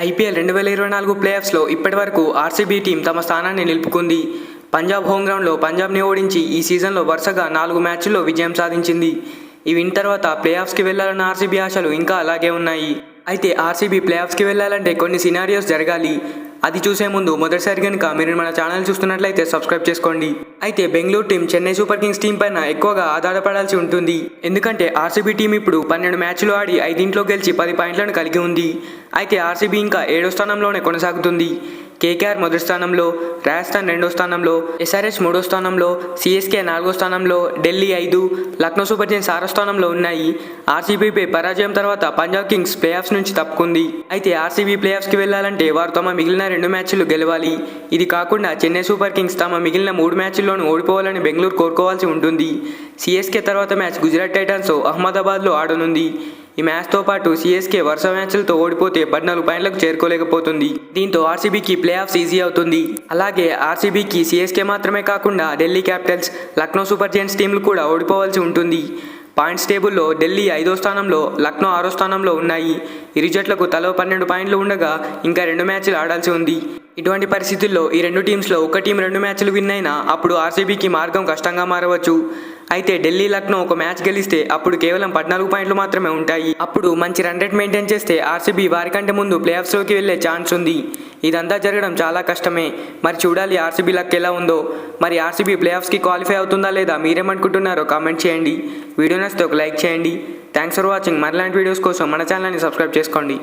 IPL 2024 ప్లేఆఫ్స్లో ఇప్పటివరకు RCB team తమ స్థానాన్ని నిలుపుకుంది. పంజాబ్ హోమ్ గ్రౌండ్లో పంజాబ్ని ఓడించి ఈ సీజన్లో వరుసగా 4 మ్యాచ్ల్లో విజయం సాధించింది. ఈ విన్ తర్వాత ప్లేఆఫ్స్కి వెళ్లాలన్న ఆర్సీబీ ఆశలు ఇంకా అలాగే ఉన్నాయి. అయితే ఆర్సీబీ ప్లేఆఫ్స్కి వెళ్లాలంటే కొన్ని సినారియోస్ జరగాలి. అది చూసే ముందు మొదటిసారి కనుక మీరు మన ఛానల్ చూస్తున్నట్లయితే సబ్స్క్రైబ్ చేసుకోండి. అయితే Bengaluru team Chennai super Kings team పైన ఎక్కువగా ఆధారపడాల్సి ఉంటుంది. ఎందుకంటే ఆర్సీబీ టీం ఇప్పుడు 12 మ్యాచ్లు ఆడి 5 గెలిచి 10 పాయింట్లను కలిగి ఉంది. అయితే ఆర్సీబీ ఇంకా 7వ స్థానంలోనే కొనసాగుతుంది. కేకేఆర్ మొదటి స్థానంలో, రాజస్థాన్ 2వ స్థానంలో, ఎస్ఆర్హెచ్ 3వ స్థానంలో, సిఎస్కే 4వ స్థానంలో, ఢిల్లీ 5, లక్నో సూపర్ జైంట్స్ 6వ స్థానంలో ఉన్నాయి. ఆర్సీబీపై పరాజయం తర్వాత పంజాబ్ కింగ్స్ ప్లేఆఫ్స్ నుంచి తప్పుకుంది. అయితే ఆర్సీబీ ప్లేఆఫ్స్కి వెళ్లాలంటే వారు తమ మిగిలిన 2 మ్యాచ్లు గెలవాలి. ఇది కాకుండా చెన్నై సూపర్ కింగ్స్ తమ మిగిలిన 3 మ్యాచ్ల్లోనూ ఓడిపోవాలని బెంగళూరు కోరుకోవాల్సి ఉంటుంది. సిఎస్కే తర్వాత మ్యాచ్ గుజరాత్ టైటాన్స్ అహ్మదాబాద్లో ఆడనుంది. ఈ మ్యాచ్తో పాటు సిఎస్కే వరుస మ్యాచ్లతో ఓడిపోతే 14 పాయింట్లకు చేరుకోలేకపోతుంది. దీంతో ఆర్సీబీకి ప్లేఆఫ్స్ ఈజీ అవుతుంది. అలాగే ఆర్సీబీకి సిఎస్కే మాత్రమే కాకుండా Delhi Capitals, Lucknow super Giants టీంలు కూడా ఓడిపోవాల్సి ఉంటుంది. పాయింట్స్ టేబుల్లో ఢిల్లీ 5వ స్థానంలో, లక్నో 6వ స్థానంలో ఉన్నాయి. ఇరు జట్లకు తలో 12 పాయింట్లు ఉండగా ఇంకా 2 మ్యాచ్లు ఆడాల్సి ఉంది. ఇటువంటి పరిస్థితుల్లో ఈ 2 టీమ్స్లో ఒక టీం 2 మ్యాచ్లు విన్ అయినా అప్పుడు ఆర్సీబీకి మార్గం కష్టంగా మారవచ్చు. అయితే ఢిల్లీ లక్నో ఒక మ్యాచ్ గెలిస్తే అప్పుడు కేవలం 14 పాయింట్లు మాత్రమే ఉంటాయి. అప్పుడు మంచి రన్ రేట్ మెయింటైన్ చేస్తే ఆర్సీబీ వారికంటే ముందు ప్లేఆఫ్స్లోకి వెళ్లే ఛాన్స్ ఉంది. ఇదంతా జరగడం చాలా కష్టమే. మరి చూడాలి ఆర్సీబీ లక్ ఎలా ఉందో. మరి ఆర్సీబీ ప్లేఆఫ్స్కి క్వాలిఫై అవుతుందా లేదా మీరేమనుకుంటున్నారో కామెంట్ చేయండి. వీడియో నచ్చితే ఒక లైక్ చేయండి. Thanks for watching. మరిలాంటి వీడియోస్ కోసం మన ఛానల్ని సబ్స్క్రైబ్ చేసుకోండి.